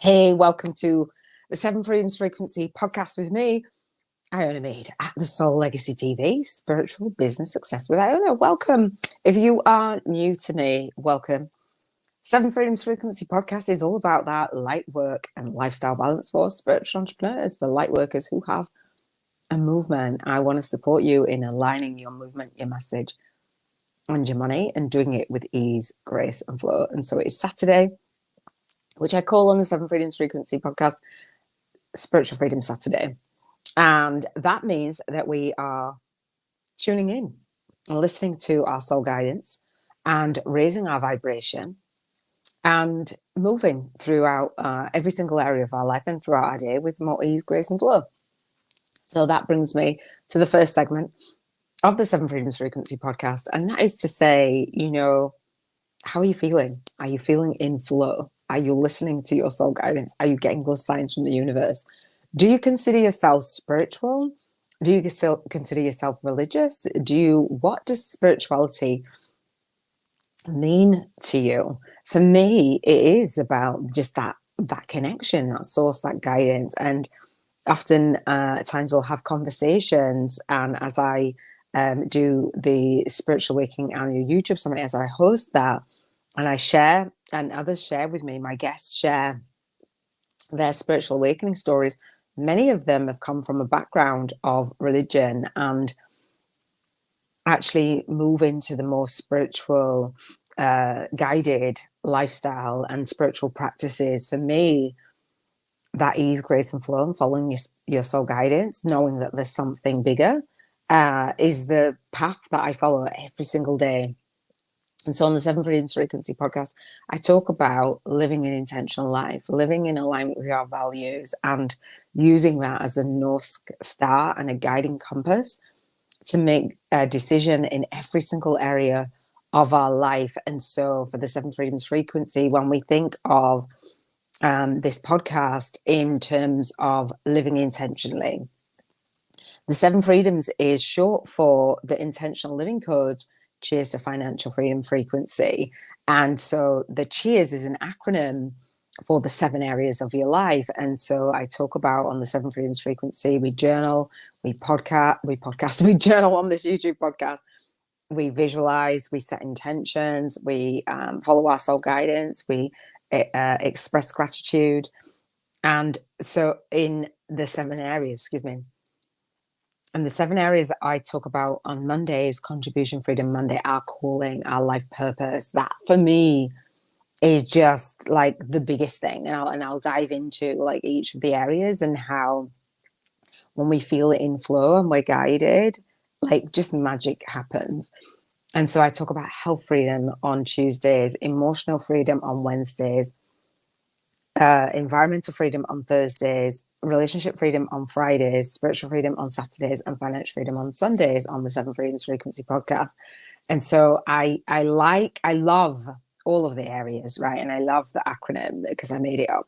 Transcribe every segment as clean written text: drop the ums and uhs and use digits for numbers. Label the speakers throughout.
Speaker 1: Hey, welcome to the Seven Freedoms Frequency podcast with me, Iona Meade, at the Soul Legacy TV, Spiritual Business Success with Iona. Welcome. If you are new to me, welcome. Seven Freedoms Frequency podcast is all about that light work and lifestyle balance for spiritual entrepreneurs, for light workers who have a movement. I want to support you in aligning your movement, your message, and your money, and doing it with ease, grace, and flow. And so it's Saturday, which I call on the Seven Freedoms Frequency podcast Spiritual Freedom Saturday. And that means that we are tuning in and listening to our soul guidance and raising our vibration and moving throughout every single area of our life and throughout our day with more ease, grace, and flow. So that brings me to the first segment of the Seven Freedoms Frequency podcast. And that is to say, how are you feeling? Are you feeling in flow? Are you listening to your soul guidance? Are you getting those signs from the universe? Do you consider yourself spiritual? Do you still consider yourself religious? What does spirituality mean to you? For me, it is about just that connection, that source, that guidance. And often at times we'll have conversations, and as I do the Spiritual Awakening Annual YouTube Summit, as I host that, and I share, and others share with me, my guests share their spiritual awakening stories. Many of them have come from a background of religion and actually move into the more spiritual, guided lifestyle and spiritual practices. For me, that ease, grace, and flow, and following your soul guidance, knowing that there's something bigger, is the path that I follow every single day. And so on the Seven Freedoms Frequency podcast, I talk about living an intentional life, living in alignment with our values, and using that as a North Star and a guiding compass to make a decision in every single area of our life. And so for the Seven Freedoms Frequency, when we think of this podcast in terms of living intentionally, the Seven Freedoms is short for the Intentional Living Code. Cheers to Financial Freedom Frequency. And so the cheers is an acronym for the 7 areas of your life. And so I talk about on the Seven Freedoms Frequency, we journal, we journal on this YouTube podcast, we visualize, we set intentions, we follow our soul guidance, we express gratitude. And so in the 7 areas, and the 7 areas that I talk about on Monday is Contribution Freedom Monday, our calling, our life purpose. That for me is just like the biggest thing. And I'll dive into like each of the areas and how when we feel it in flow and we're guided, like just magic happens. And so I talk about health freedom on Tuesdays, emotional freedom on Wednesdays, environmental freedom on Thursdays, relationship freedom on Fridays, spiritual freedom on Saturdays, and financial freedom on Sundays on the Seven Freedoms Frequency podcast. And so I love all of the areas, right? And I love the acronym because I made it up.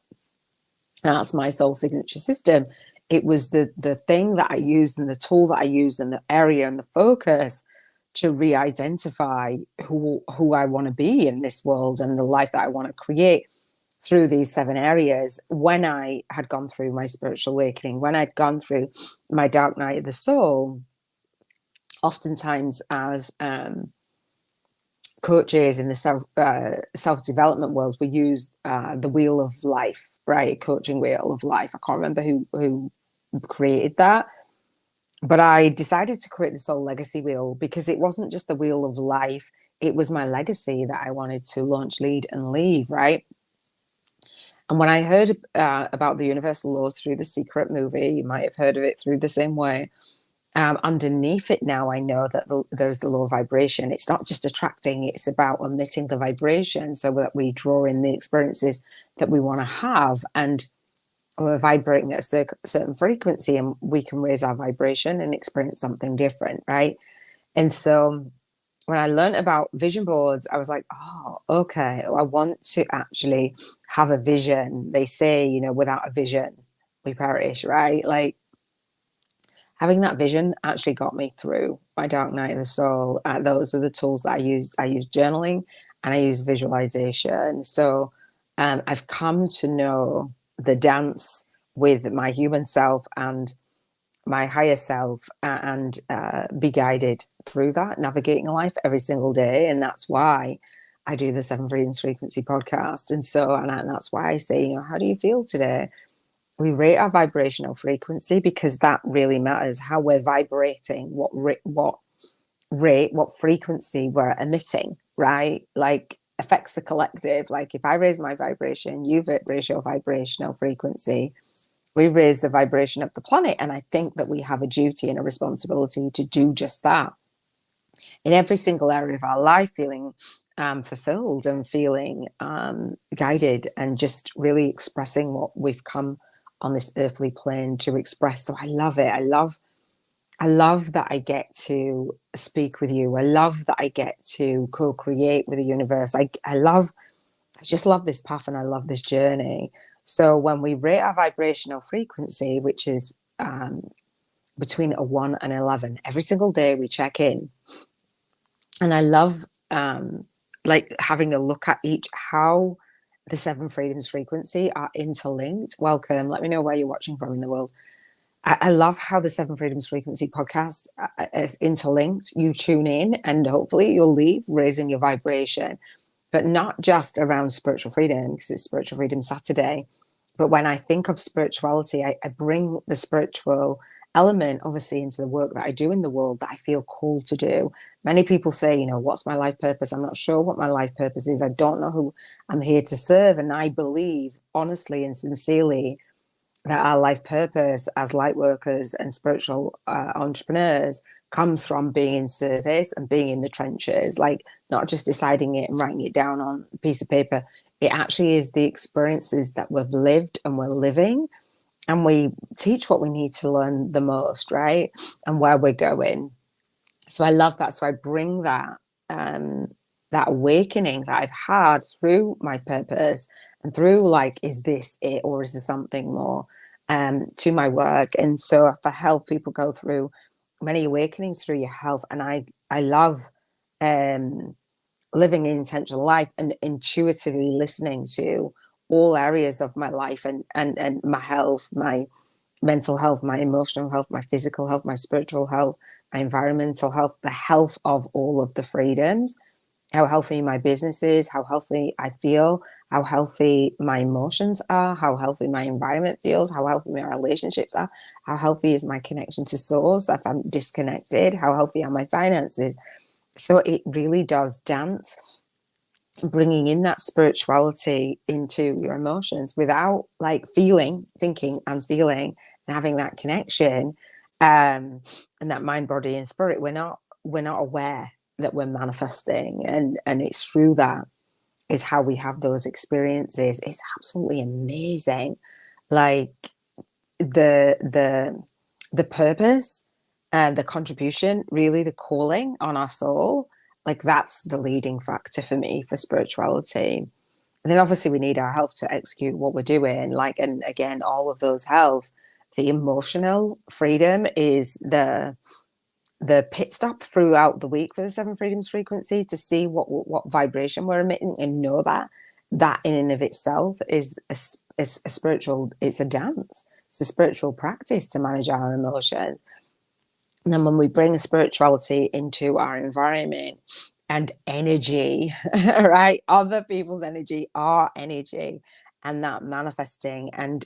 Speaker 1: That's my soul signature system. It was the thing that I used and the tool that I used and the area and the focus to re-identify who I want to be in this world and the life that I want to create through these 7 areas when I had gone through my spiritual awakening, when I'd gone through my dark night of the soul. Oftentimes as coaches in the self-development world, we use the wheel of life, right? Coaching wheel of life. I can't remember who created that, but I decided to create the soul legacy wheel because it wasn't just the wheel of life. It was my legacy that I wanted to launch, lead, and leave, right? And when I heard about the universal laws through The Secret movie, you might have heard of it through the same way. Underneath it now, I know that there's the law of vibration. It's not just attracting, it's about emitting the vibration so that we draw in the experiences that we want to have. And we're vibrating at a certain frequency and we can raise our vibration and experience something different, right? And so when I learned about vision boards, I was like, oh, okay, I want to actually have a vision. They say, without a vision, we perish, right? Like having that vision actually got me through my dark night of the soul. Those are the tools that I used. I used journaling and I used visualization. So I've come to know the dance with my human self and my higher self, and be guided through that, navigating life every single day. And that's why I do the Seven Freedoms Frequency podcast. And so, and that's why I say, how do you feel today? We rate our vibrational frequency, because that really matters, how we're vibrating, what rate, what frequency we're emitting, right? Like, affects the collective. Like, if I raise my vibration, you raise your vibrational frequency, we raise the vibration of the planet. And I think that we have a duty and a responsibility to do just that in every single area of our life, feeling fulfilled and feeling guided, and just really expressing what we've come on this earthly plane to express. So I love it. I love that I get to speak with you. I love that I get to co-create with the universe. I just love this path, and I love this journey. So when we rate our vibrational frequency, which is between a 1 and 11, every single day we check in. And I love like having a look at how the Seven Freedoms frequency are interlinked. Welcome. Let me know where you're watching from in the world. I love how the Seven Freedoms Frequency podcast is interlinked. You tune in and hopefully you'll leave raising your vibration, but not just around spiritual freedom, because it's Spiritual Freedom Saturday. But when I think of spirituality, I bring the spiritual element, obviously, into the work that I do in the world that I feel called to do. Many people say, what's my life purpose? I'm not sure what my life purpose is. I don't know who I'm here to serve. And I believe, honestly and sincerely, that our life purpose as light workers and spiritual entrepreneurs comes from being in service and being in the trenches, like not just deciding it and writing it down on a piece of paper. It actually is the experiences that we've lived and we're living, and we teach what we need to learn the most, right? And where we're going. So I love that. So I bring that that awakening that I've had through my purpose and through, like, is this it, or is there something more, to my work. And so for health, people go through many awakenings through your health. And I love living an intentional life and intuitively listening to all areas of my life, and my health, my mental health, my emotional health, my physical health, my spiritual health, my environmental health, the health of all of the freedoms, how healthy my business is, how healthy I feel, how healthy my emotions are, how healthy my environment feels, how healthy my relationships are, how healthy is my connection to source if I'm disconnected, how healthy are my finances. So it really does dance, bringing in that spirituality into your emotions without, like, thinking and feeling and having that connection, and that mind, body and spirit. We're not aware that we're manifesting, and it's through that is how we have those experiences. It's absolutely amazing. Like, the purpose and the contribution, really the calling on our soul, like, that's the leading factor for me for spirituality. And then obviously we need our health to execute what we're doing. Like, and again, all of those health, the emotional freedom is the pit stop throughout the week for the Seven Freedoms frequency, to see what vibration we're emitting, and know that in and of itself is a spiritual, it's a dance. It's a spiritual practice to manage our emotions. And then when we bring spirituality into our environment and energy, right? Other people's energy, our energy, and that manifesting, and,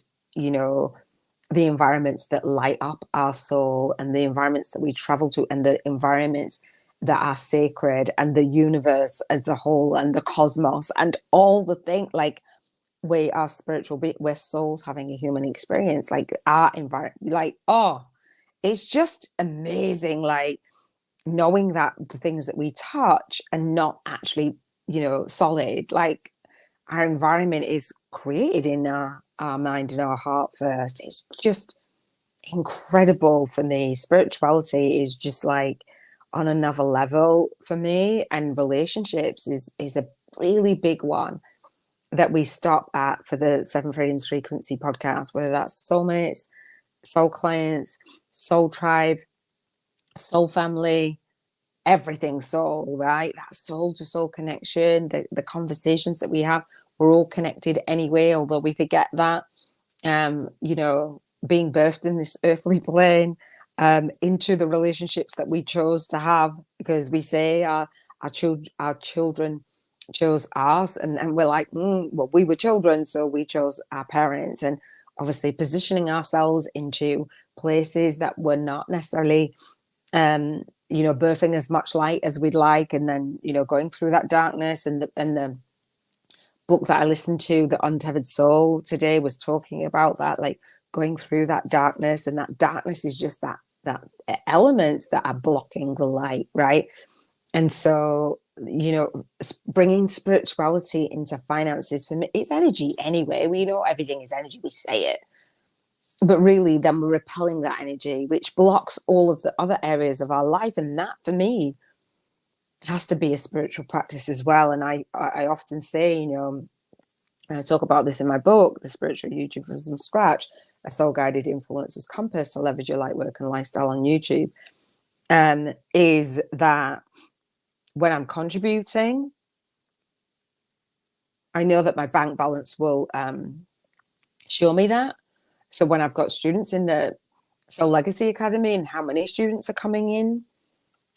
Speaker 1: the environments that light up our soul, and the environments that we travel to, and the environments that are sacred, and the universe as a whole, and the cosmos, and all the things, like, we are spiritual, we're souls having a human experience, like our environment, like, oh, it's just amazing, like, knowing that the things that we touch are not actually, solid. Like, our environment is created in our mind and our heart first. It's just incredible for me. Spirituality is just, like, on another level for me, and relationships is a really big one that we stop at for the Seven Freedoms Frequency podcast, whether that's soulmates, soul clients, soul tribe, soul family, everything soul, right? That soul to soul connection, the conversations that we have, we're all connected anyway, although we forget that. being birthed in this earthly plane, into the relationships that we chose to have, because we say our children chose ours, and we're like, well, we were children, so we chose our parents, and obviously positioning ourselves into places that were not necessarily birthing as much light as we'd like, and then going through that darkness. And the book that I listened to, The Untethered Soul, today was talking about that, like going through that darkness, and that darkness is just that elements that are blocking the light, right? And so, bringing spirituality into finances, for me, it's energy anyway. We know everything is energy, we say it, but really then we're repelling that energy, which blocks all of the other areas of our life. And that, for me, has to be a spiritual practice as well. And I often say, and I talk about this in my book, The Spiritual YouTube from Scratch, a soul-guided influencer's compass to leverage your light work and lifestyle on YouTube, is that when I'm contributing, I know that my bank balance will show me that. So when I've got students in the Soul Legacy Academy and how many students are coming in,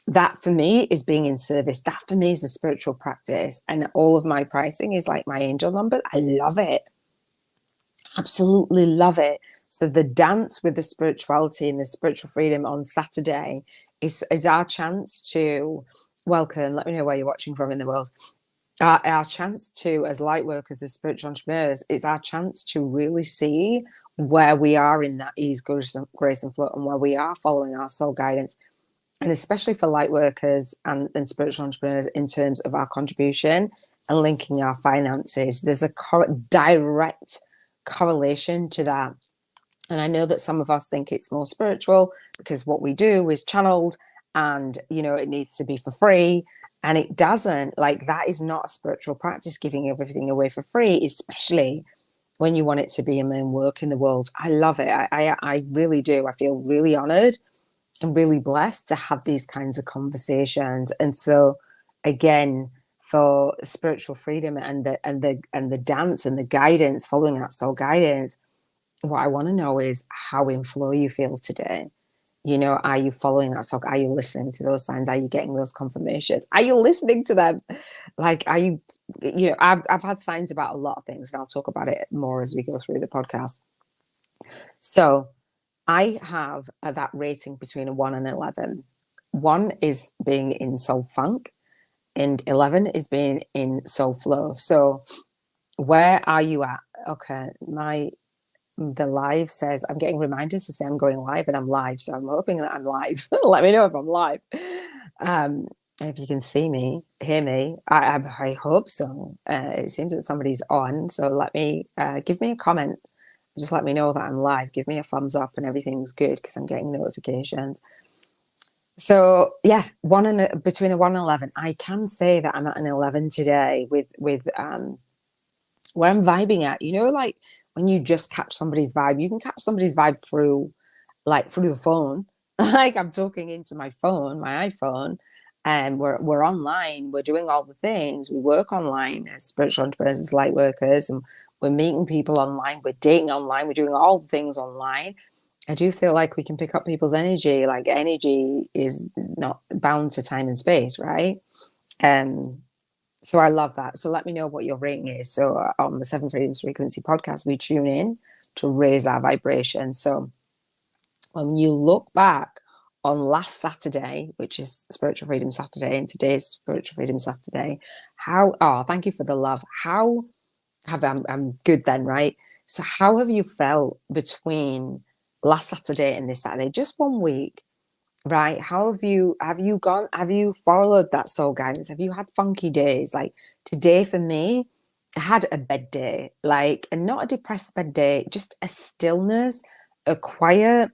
Speaker 1: that for me is being in service. That for me is a spiritual practice. And all of my pricing is like my angel number. I love it. Absolutely love it. So the dance with the spirituality and the spiritual freedom on Saturday is our chance to welcome, let me know where you're watching from in the world. Our chance to, as light workers, as spiritual entrepreneurs, it's our chance to really see where we are in that ease, grace, and flow, and where we are following our soul guidance. And especially for light workers and spiritual entrepreneurs, in terms of our contribution and linking our finances, there's a direct correlation to that. And I know that some of us think it's more spiritual because what we do is channeled, and it needs to be for free. And it doesn't. Like, that is not a spiritual practice, giving everything away for free, especially when you want it to be a main work in the world. I love it. I really do. I feel really honored and really blessed to have these kinds of conversations. And so, again, for spiritual freedom and the dance and the guidance, following that soul guidance, what I want to know is how in flow you feel today. Are you following that soul? Are you listening to those signs? Are you getting those confirmations? Are you listening to them? Like, are you, I've had signs about a lot of things, and I'll talk about it more as we go through the podcast. So I have that rating between a 1 and 11. 1 is being in soul funk, and 11 is being in soul flow. So where are you at? Okay, the live says I'm getting reminders to say I'm going live, and I'm live, so I'm hoping that I'm live. Let me know if I'm live. If you can see me, hear me, I hope so. It seems that somebody's on, so give me a comment. Just let me know that I'm live. Give me a thumbs up and everything's good, because I'm getting notifications. So yeah, between a 1 and 11. I can say that I'm at an 11 today with where I'm vibing at. Like when you just catch somebody's vibe, you can catch somebody's vibe through the phone. Like, I'm talking into my phone, my iPhone, and we're online. We're doing all the things. We work online as spiritual entrepreneurs, as light workers, and we're meeting people online. We're dating online. We're doing all the things online. I do feel like we can pick up people's energy. Like, energy is not bound to time and space, right? So I love that. So let me know what your rating is. So on the Seven Freedoms Frequency podcast, we tune in to raise our vibration. So when you look back on last Saturday, which is Spiritual Freedom Saturday, and today's Spiritual Freedom Saturday, thank you for the love. I'm good then, right? So how have you felt between last Saturday and this Saturday? Just 1 week, right? How have you followed that soul guidance? Have you had funky days? Like, today for me, I had a bed day, and not a depressed bed day, just a stillness, a quiet,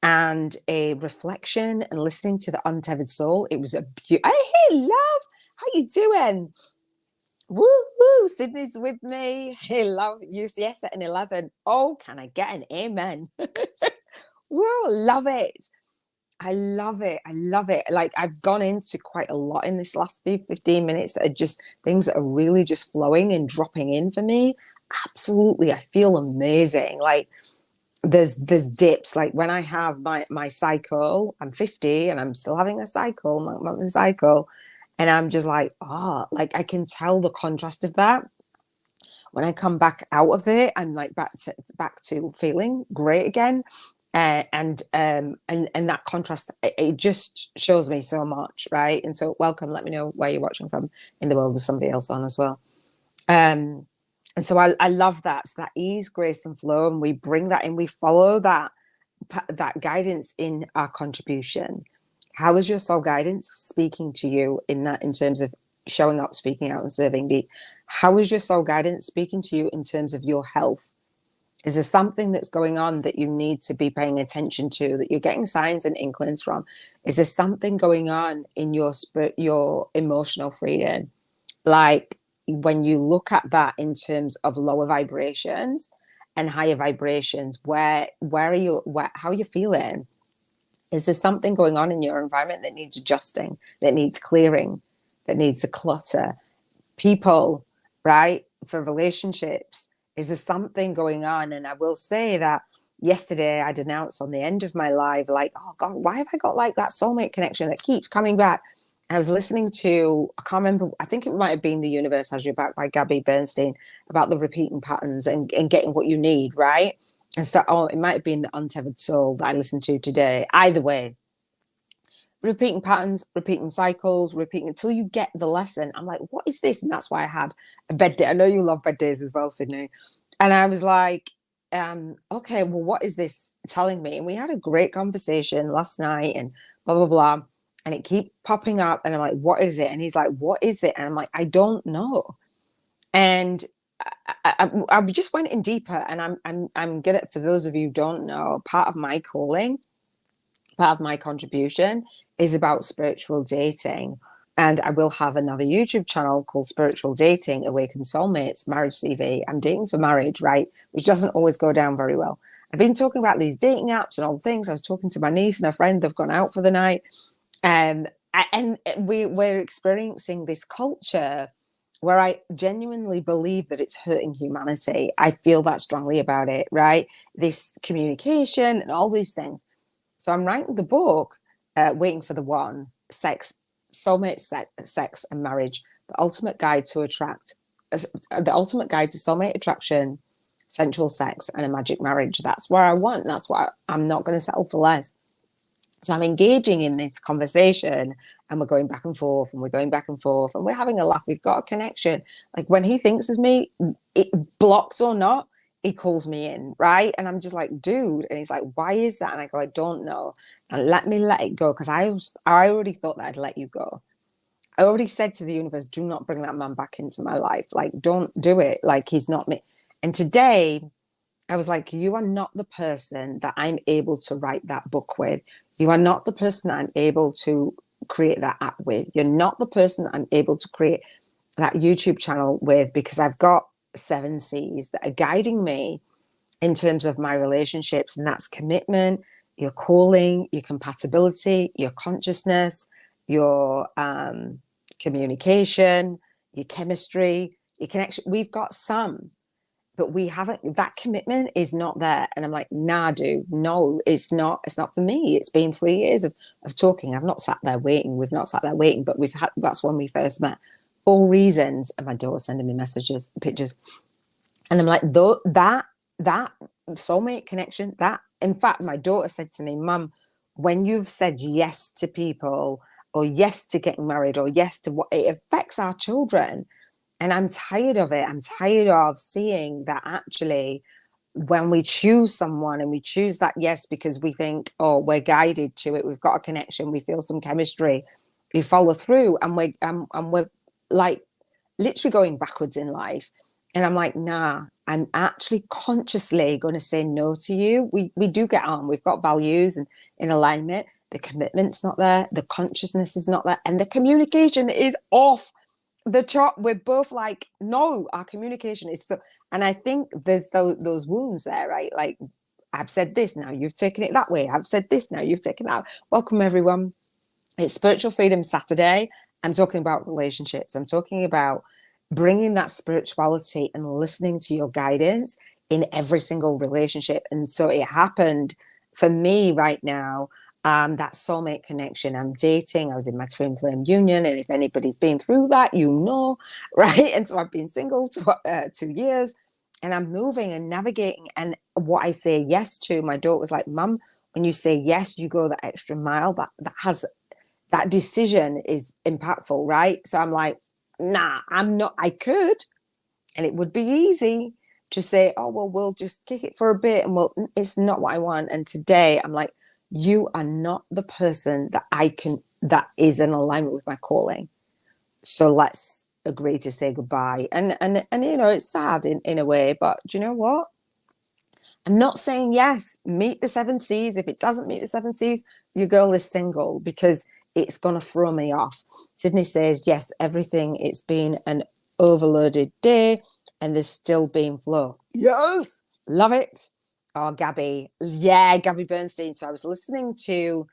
Speaker 1: and a reflection, and listening to the untethered soul. It was a beautiful. Hey, love, how you doing? Woo woo, Sydney's with me. Hey, love, UCS at an 11. Oh, can I get an amen? Woo, love it. I love it. I love it. Like, I've gone into quite a lot in this last 15 minutes that are just things that are really just flowing and dropping in for me. absolutely, I feel amazing. Like there's dips. Like when I have my cycle, I'm 50 and I'm still having a cycle, my monthly cycle, and I'm just like, oh, like I can tell the contrast of that. When I come back out of it, I'm like back to feeling great again. And that contrast, it just shows me so much, right? And so welcome, let me know where you're watching from in the world. There's somebody else on as well. um and so I love that. So that ease, grace, and flow, and we bring that in, we follow that guidance in our contribution. How is your soul guidance speaking to you in that, in terms of showing up, speaking out, and serving deep? How is your soul guidance speaking to you in terms of your health? Is there something that's going on that you need to be paying attention to, that you're getting signs and inklings from? Is there something going on in your spirit, your emotional freedom? Like when you look at that in terms of lower vibrations and higher vibrations, where are you, how are you feeling? Is there something going on in your environment that needs adjusting, that needs clearing, that needs to clutter? People, right? For relationships, is there something going on? And I will say that yesterday I denounced on the end of my live, like, oh God, why have I got like that soulmate connection that keeps coming back? I was listening to, I can't remember, I think it might have been The Universe Has Your Back by Gabby Bernstein, about the repeating patterns and getting what you need, right? And so, oh, it might have been The Untethered Soul that I listened to today. Either way, repeating patterns, repeating cycles, repeating until you get the lesson. I'm like, what is this? And that's why I had a bed day. I know you love bed days as well, Sydney. And I was like, okay, well, what is this telling me? And we had a great conversation last night and blah, blah, blah. And it keep popping up. And I'm like, what is it? And he's like, what is it? And I'm like, I don't know. And I just went in deeper. And I'm good at, for those of you who don't know, part of my calling, part of my contribution is about spiritual dating. And I will have another YouTube channel called Spiritual Dating, Awakened Soulmates, Marriage CV. I'm dating for marriage, right? Which doesn't always go down very well. I've been talking about these dating apps and all things. I was talking to my niece and her friend. They've gone out for the night. And we're experiencing this culture where I genuinely believe that it's hurting humanity. I feel that strongly about it, right? This communication and all these things. So I'm writing the book, Waiting for the One, Sex, Soulmate, Sex and Marriage, the ultimate guide to the ultimate guide to soulmate attraction, sensual sex, and a magic marriage. That's where I want. That's why I'm not going to settle for less. So I'm engaging in this conversation and we're going back and forth and we're going back and forth and we're having a laugh. We've got a connection. Like when he thinks of me, it blocked or not, he calls me in, right? And I'm just like, dude. And he's like, why is that? And I go, I don't know. And let me let it go, because I already thought that I'd let you go. I already said to the universe, do not bring that man back into my life. Like, don't do it. Like, he's not me. And today I was like, you are not the person that I'm able to write that book with. You are not the person that I'm able to create that app with. You're not the person that I'm able to create that YouTube channel with, because I've got 7 C's that are guiding me in terms of my relationships. And that's commitment, your calling, your compatibility, your consciousness, your communication, your chemistry, your connection. We've got some, but we haven't, that commitment is not there. And I'm like, nah, dude, no, it's not for me. It's been 3 years of talking. I've not sat there waiting. We've not sat there waiting, but that's when we first met. 4 reasons. And my daughter sending me messages, pictures. And I'm like, though, that soulmate connection, that, in fact, my daughter said to me, Mum, when you've said yes to people or yes to getting married or yes to what, it affects our children. And I'm tired of it. I'm tired of seeing that actually when we choose someone and we choose that yes because we think, oh, we're guided to it, we've got a connection, we feel some chemistry, we follow through, and we're like literally going backwards in life. And I'm like, nah, I'm actually consciously going to say no to you. We do get on. We've got values and in alignment. The commitment's not there. The consciousness is not there. And the communication is off the chart. We're both like, no, our communication is so. And I think there's those wounds there, right? Like, I've said this, now you've taken it that way. I've said this, now you've taken that. Welcome, everyone. It's Spiritual Freedom Saturday. I'm talking about relationships. I'm talking about bringing that spirituality and listening to your guidance in every single relationship. And so it happened for me right now, that soulmate connection. I'm dating. I was in my twin flame union. And if anybody's been through that, you know, right? And so I've been single 2 years, and I'm moving and navigating. And what I say yes to, my daughter was like, Mum, when you say yes, you go the extra mile. That decision is impactful, right? So I'm like, nah, I'm not. I could, and it would be easy to say, oh, well, we'll just kick it for a bit, and it's not what I want. And today I'm like, you are not the person that is in alignment with my calling. So let's agree to say goodbye. And you know, it's sad in a way, but do you know what? I'm not saying yes, meet the 7 C's. If it doesn't meet the 7 C's, your girl is single, because it's going to throw me off. Sydney says, yes, everything. It's been an overloaded day and there's still been flow. Yes, love it. Oh, Gabby. Yeah, Gabby Bernstein. So I was listening to,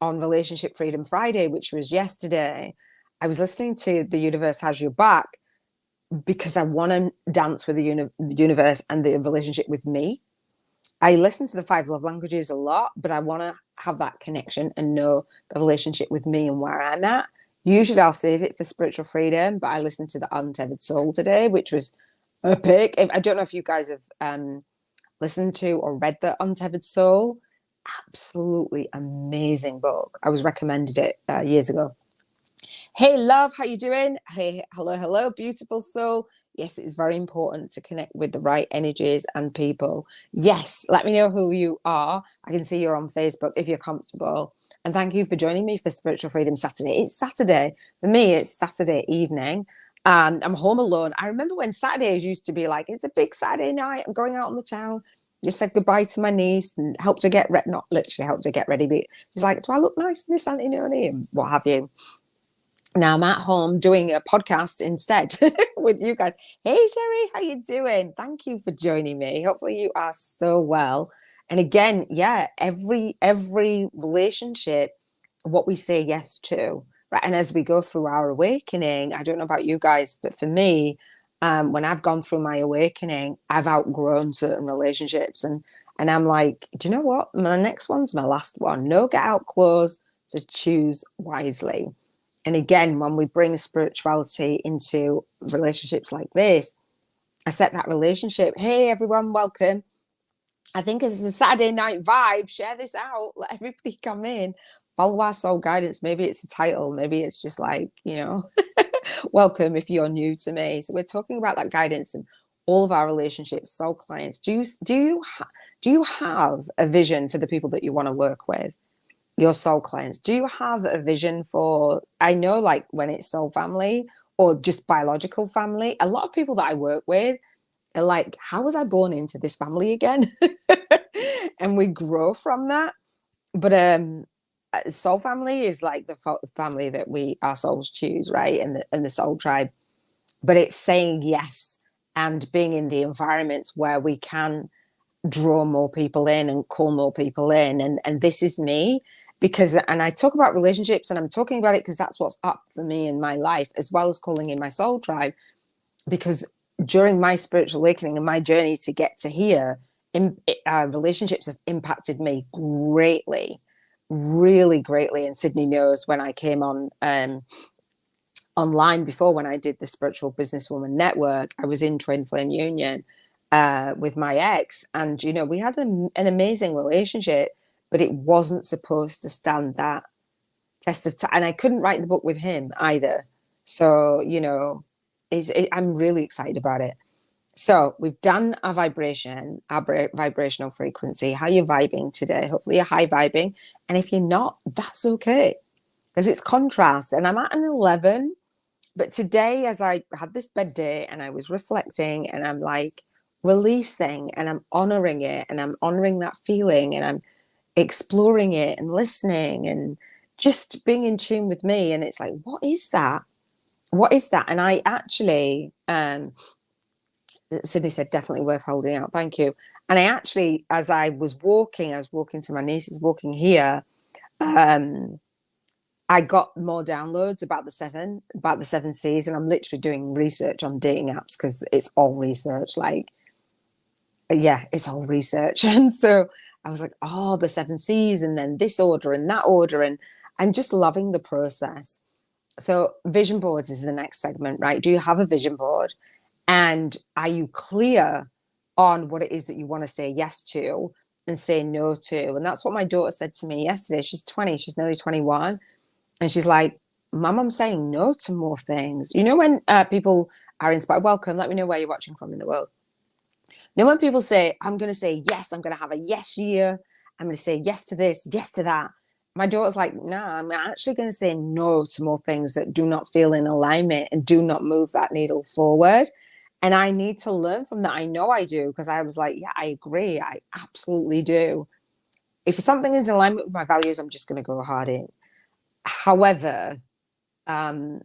Speaker 1: on Relationship Freedom Friday, which was yesterday, I was listening to The Universe Has Your Back, because I want to dance with the universe and the relationship with me. I listen to the 5 love languages a lot, but I want to have that connection and know the relationship with me and where I'm at. Usually I'll save it for spiritual freedom, but I listened to the Untethered Soul today, which was epic. I don't know if you guys have listened to or read the Untethered Soul. Absolutely amazing book. I was recommended it years ago. Hey, love, how you doing? Hey, hello, beautiful soul. Yes, it's very important to connect with the right energies and people. Yes, let me know who you are. I can see you're on Facebook if you're comfortable. And thank you for joining me for Spiritual Freedom Saturday. It's Saturday. For me, it's Saturday evening. I'm home alone. I remember when Saturdays used to be like, it's a big Saturday night. I'm going out on the town. Just said goodbye to my niece and helped her get ready. Not literally helped her get ready, but she's like, do I look nice in this, Auntie Noni? And what have you. Now I'm at home doing a podcast instead with you guys. Hey Sherry, how you doing? Thank you for joining me. Hopefully you are so well. And again, yeah, every relationship, what we say yes to, right? And as we go through our awakening, I don't know about you guys, but for me, when I've gone through my awakening, I've outgrown certain relationships, and I'm like, do you know what? My next one's my last one. No get out clothes, to choose wisely. And again, when we bring spirituality into relationships like this, I set that relationship. Hey, everyone, welcome. I think it's a Saturday night vibe. Share this out. Let everybody come in. Follow our soul guidance. Maybe it's a title. Maybe it's just like, you know, welcome if you're new to me. So we're talking about that guidance in all of our relationships, soul clients. Do you have a vision for the people that you want to work with? Your soul clients, do you have a vision for, I know like when it's soul family or just biological family, a lot of people that I work with are like, how was I born into this family again? And we grow from that. But soul family is like the family that our souls choose, right? And the soul tribe. But it's saying yes and being in the environments where we can draw more people in and call more people in. And this is me, because, and I talk about relationships and I'm talking about it because that's what's up for me in my life, as well as calling in my soul tribe, because during my spiritual awakening and my journey to get to here, relationships have impacted me greatly, really greatly. And Sydney knows when I came on online before, when I did the Spiritual Businesswoman Network, I was in Twin Flame Union with my ex, and you know, we had an amazing relationship, but it wasn't supposed to stand that test of time, and I couldn't write the book with him either. So you know, I'm really excited about it. So we've done our vibration, our vibrational frequency, how you're vibing today. Hopefully you're high vibing, and if you're not, that's okay, because it's contrast. And I'm at an 11, but today, as I had this bed day and I was reflecting, and I'm like releasing and I'm honoring it, and I'm honoring that feeling, and I'm exploring it and listening and just being in tune with me. And it's like, what is that? What is that? And I actually, Sydney said, definitely worth holding out. Thank you. And I actually, as I was walking to my niece's walking here. I got more downloads about the seven C's, and I'm literally doing research on dating apps because it's all research. Like, yeah, it's all research. And so I was like, oh, the seven C's, and then this order and that order. And I'm just loving the process. So vision boards is the next segment, right? Do you have a vision board? And are you clear on what it is that you want to say yes to and say no to? And that's what my daughter said to me yesterday. She's 20, she's nearly 21. And she's like, Mum, I'm saying no to more things. You know, when people are inspired, welcome, let me know where you're watching from in the world. You know, when people say, I'm going to say yes, I'm going to have a yes year, I'm going to say yes to this, yes to that. My daughter's like, nah, I'm actually going to say no to more things that do not feel in alignment and do not move that needle forward. And I need to learn from that. I know I do, because I was like, yeah, I agree. I absolutely do. If something is in alignment with my values, I'm just going to go hard in. However, although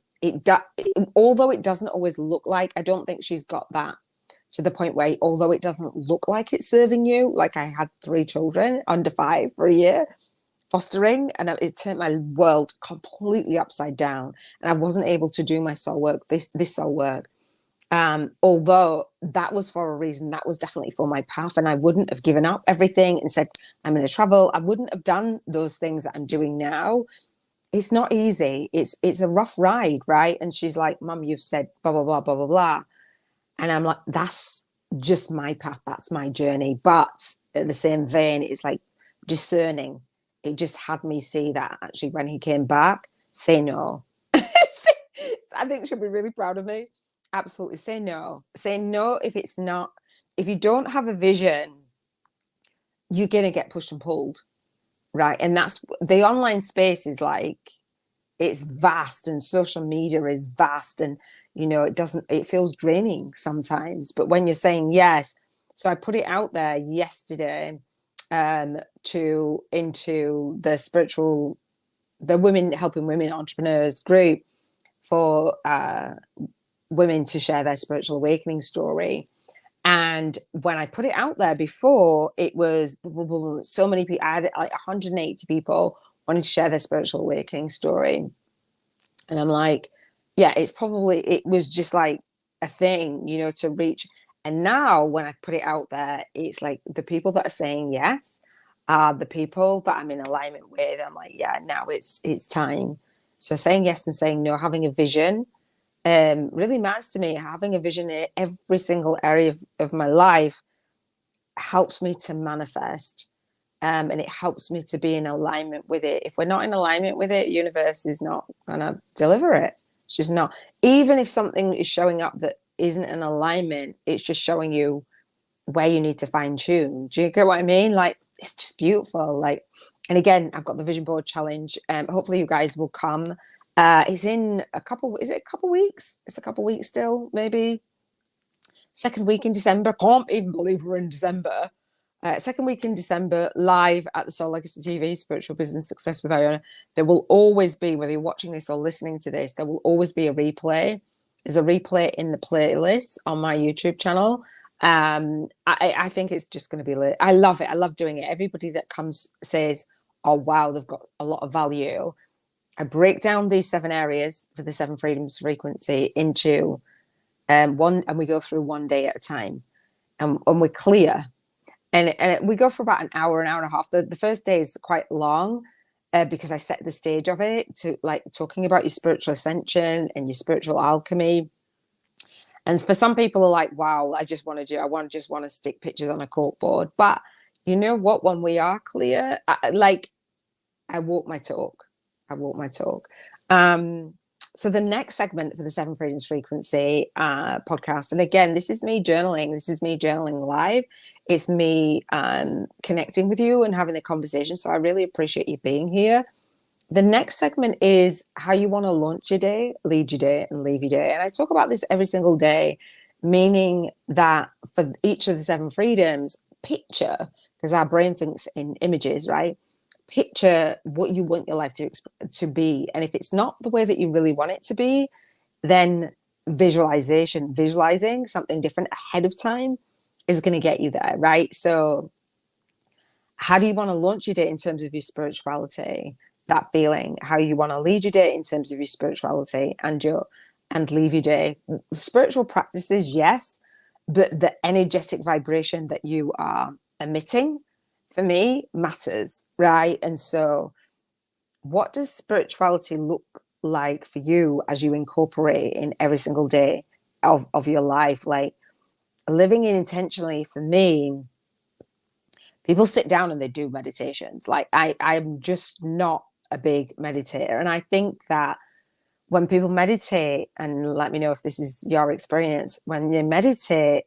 Speaker 1: it doesn't always look like, I don't think she's got that to the point where, although it doesn't look like it's serving you, like I had 3 children under 5 for a year fostering, and it turned my world completely upside down, and I wasn't able to do my soul work, this soul work. Although that was for a reason, that was definitely for my path, and I wouldn't have given up everything and said, I'm going to travel. I wouldn't have done those things that I'm doing now. It's not easy. It's a rough ride, right? And she's like, Mum, you've said blah, blah, blah, blah, blah, blah. And I'm like, that's just my path. That's my journey. But at the same vein, it's like discerning. It just had me see that actually when he came back, say no. I think she'll be really proud of me. Absolutely. Say no. Say no if it's not, if you don't have a vision, you're going to get pushed and pulled. Right. And that's the online space is like, it's vast, and social media is vast, and it feels draining sometimes. But when you're saying yes, so I put it out there yesterday into the women helping women entrepreneurs group for women to share their spiritual awakening story. And when I put it out there before, it was so many people. I had like 180 people wanting to share their spiritual awakening story. And I'm like, yeah, it was just like a thing, to reach. And now when I put it out there, it's like the people that are saying yes are the people that I'm in alignment with. I'm like, yeah, now it's time. So saying yes and saying no, having a vision, really matters to me. Having a vision in every single area of my life helps me to manifest, and it helps me to be in alignment with it. If we're not in alignment with it, universe is not going to deliver it. It's just not. Even if something is showing up that isn't in alignment, it's just showing you where you need to fine tune. Do you get what I mean? Like, it's just beautiful. Like, and again, I've got the vision board challenge. Hopefully you guys will come. It's in a couple weeks? It's a couple weeks still, maybe. Second week in December. Can't even believe we're in December. Second week in December, live at the Soul Legacy TV, Spiritual Business Success with Iona. There will always be, whether you're watching this or listening to this, there will always be a replay. There's a replay in the playlist on my YouTube channel. I think it's just going to be lit. I love it. I love doing it. Everybody that comes says, oh, wow, they've got a lot of value. I break down these 7 areas for the 7 freedoms frequency into one, and we go through one day at a time, and we're clear. And we go for about an hour and a half. The first day is quite long because I set the stage of it to like talking about your spiritual ascension and your spiritual alchemy. And for some people are like, wow, I just want to stick pictures on a corkboard. But you know what? When we are clear, I walk my talk. So the next segment for the 7 Freedoms Frequency podcast, and again, this is me journaling. This is me journaling live. It's me connecting with you and having the conversation. So I really appreciate you being here. The next segment is how you want to launch your day, lead your day, and leave your day. And I talk about this every single day, meaning that for each of the 7 freedoms, picture, because our brain thinks in images, right? Picture what you want your life to be. And if it's not the way that you really want it to be, then visualizing something different ahead of time is going to get you there, right? So how do you want to launch your day in terms of your spirituality? that feeling, how you want to lead your day in terms of your spirituality and leave your day. Spiritual practices, yes, but the energetic vibration that you are emitting, for me, matters, right? And so what does spirituality look like for you as you incorporate in every single day of your life? Like living intentionally for me, people sit down and they do meditations. Like I'm just not a big meditator. And I think that when people meditate, and let me know if this is your experience, when you meditate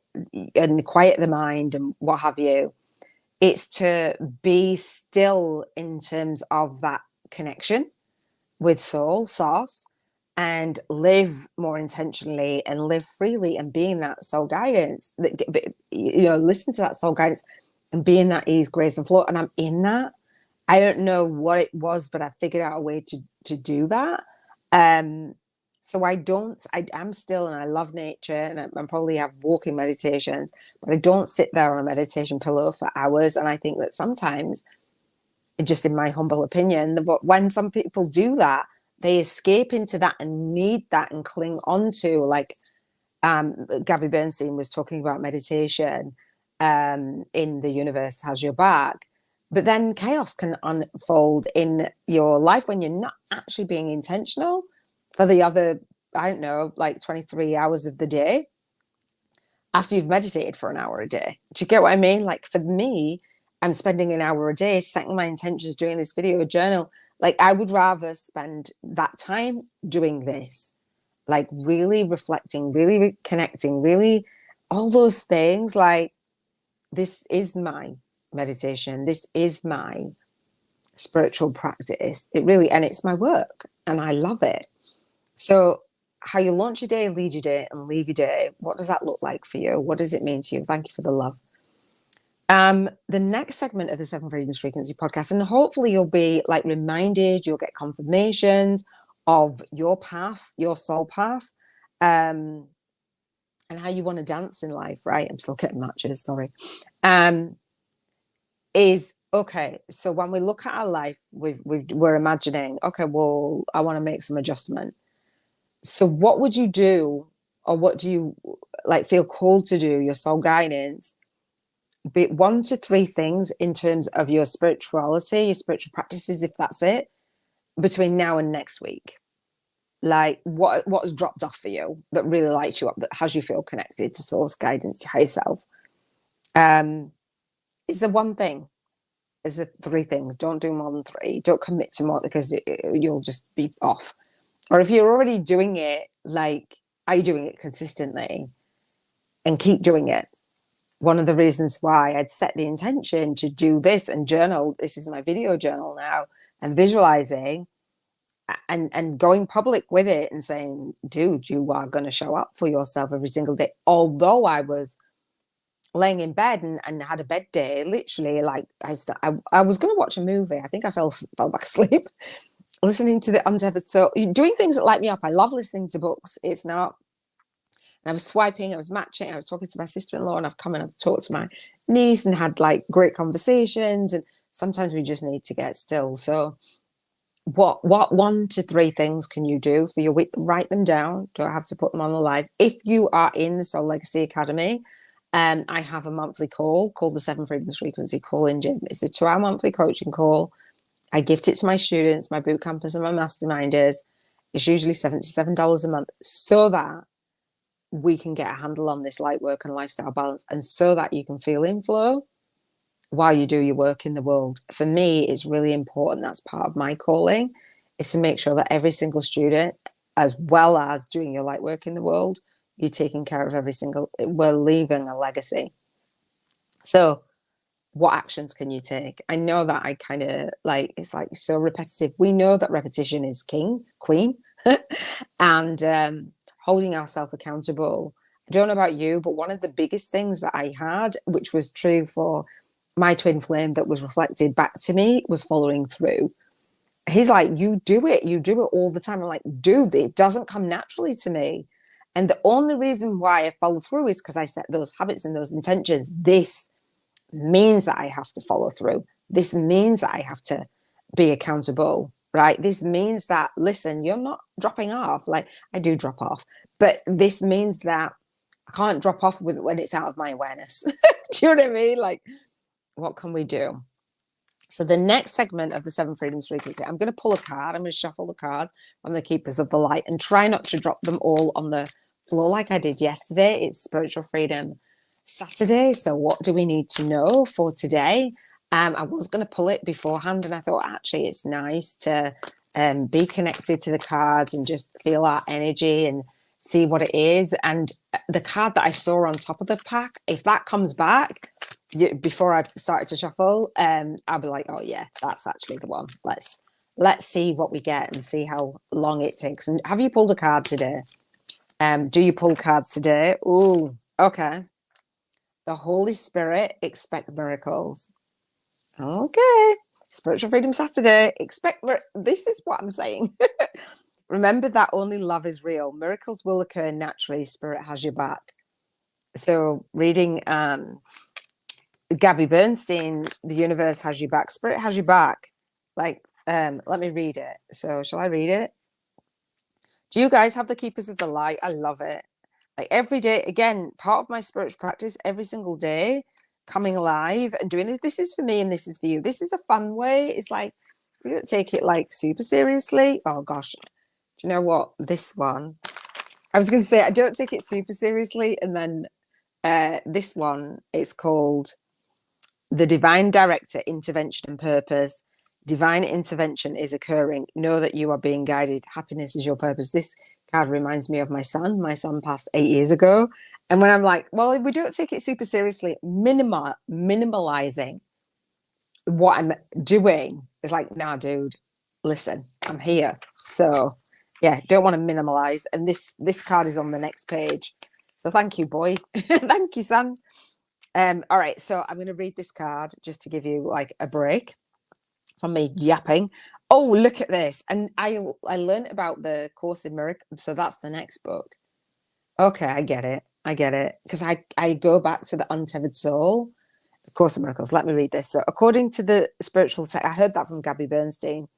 Speaker 1: and quiet the mind and what have you, it's to be still in terms of that connection with soul source and live more intentionally and live freely and being that soul guidance, listen to that soul guidance and be in that ease, grace and flow. And I'm in that. I don't know what it was, but I figured out a way to do that. So I'm still, and I love nature, and I probably have walking meditations, but I don't sit there on a meditation pillow for hours. And I think that sometimes, just in my humble opinion, when some people do that, they escape into that and need that and cling on to, like Gabby Bernstein was talking about meditation in The Universe Has Your Back. But then chaos can unfold in your life when you're not actually being intentional for the other, I don't know, like 23 hours of the day after you've meditated for an hour a day. Do you get what I mean? Like for me, I'm spending an hour a day setting my intentions, doing this video journal. Like I would rather spend that time doing this, like really reflecting, really connecting, really all those things. Like this is my meditation. This is my spiritual practice. It really, and it's my work and I love it. So how you launch your day, lead your day and leave your day. What does that look like for you? What does it mean to you? Thank you for the love. The next segment of the Seven Freedoms Frequency podcast, and hopefully you'll be like reminded, you'll get confirmations of your path, your soul path, and how you want to dance in life, right? I'm still getting matches, sorry. Is okay. So when we look at our life, we're imagining, okay, well, I want to make some adjustment. So what would you do, or what do you like feel called to do, your soul guidance? Be 1 to 3 things in terms of your spirituality, your spiritual practices, if that's it, between now and next week. Like what's dropped off for you that really lights you up, that has you feel connected to source guidance, to higher self? Is there one thing? Is there 3 things? Don't do more than 3. Don't commit to more, because you'll just be off. Or if you're already doing it, like, are you doing it consistently? And keep doing it. One of the reasons why I'd set the intention to do this and journal, this is my video journal now, and visualizing and going public with it and saying, dude, you are going to show up for yourself every single day. Although I was laying in bed and had a bed day, literally, like I was going to watch a movie. I think I fell back asleep listening to the Untethered Soul, doing things that light me up. I love listening to books. It's not. And I was swiping, I was matching, I was talking to my sister-in-law, and I've come and I've talked to my niece and had like great conversations. And sometimes we just need to get still. So what 1 to 3 things can you do for your week? Write them down. Don't have to put them on the live. If you are in the Soul Legacy Academy, I have a monthly call called the 7 Freedoms Frequency Call-In Gym. It's a 2-hour monthly coaching call. I gift it to my students, my boot campers and my masterminders. It's usually $77 a month, so that we can get a handle on this light work and lifestyle balance, and so that you can feel in flow while you do your work in the world. For me, it's really important. That's part of my calling, is to make sure that every single student, as well as doing your light work in the world, you're taking care of every single, we're leaving a legacy. So what actions can you take? I know that I kind of like, it's like so repetitive. We know that repetition is queen, and holding ourselves accountable. I don't know about you, but one of the biggest things that I had, which was true for my twin flame, that was reflected back to me, was following through. He's like, you do it all the time. I'm like, dude, it doesn't come naturally to me. And the only reason why I follow through is because I set those habits and those intentions. This means that I have to follow through. This means that I have to be accountable, right? This means that, listen, you're not dropping off. Like, I do drop off, but this means that I can't drop off with when it's out of my awareness. Do you know what I mean? Like, what can we do? So the next segment of the Seven Freedoms Frequency, I'm going to pull a card. I'm going to shuffle the cards from the Keepers of the Light and try not to drop them all on the floor like I did yesterday. It's Spiritual Freedom Saturday. So what do we need to know for today? I was going to pull it beforehand, and I thought, actually, it's nice to be connected to the cards and just feel our energy and see what it is. And the card that I saw on top of the pack, if that comes back, before I started to shuffle, I'll be like, oh yeah, that's actually the one. Let's see what we get and see how long it takes. And have you pulled a card today? Do you pull cards today? Oh, okay. The Holy Spirit, expect miracles. Okay. Spiritual Freedom Saturday, this is what I'm saying. Remember that only love is real. Miracles will occur naturally. Spirit has your back. So reading Gabby Bernstein, the universe has your back, spirit has your back. Like, let me read it. So shall I read it? Do you guys have the Keepers of the Light? I love it. Like every day, again, part of my spiritual practice, every single day, coming alive and doing this. This is for me and this is for you. This is a fun way. It's like, we don't take it like super seriously. Oh gosh. Do you know what? This one, I was going to say, I don't take it super seriously. And then this one, it's called The Divine Director, Intervention and Purpose. Divine intervention is occurring. Know that you are being guided. Happiness is your purpose. This card reminds me of my son. My son passed 8 years ago. And when I'm like, well, if we don't take it super seriously, minimalizing what I'm doing, it's like, nah, dude, listen, I'm here. So yeah, don't want to minimalize. And this card is on the next page. So thank you, boy. Thank you, son. All right, so I'm going to read this card just to give you like a break from me yapping. Oh, look at this. And I learned about the Course in Miracles. So that's the next book. Okay, I get it. Because I go back to the Untethered Soul, the Course in Miracles. Let me read this. So according to the spiritual text, I heard that from Gabby Bernstein.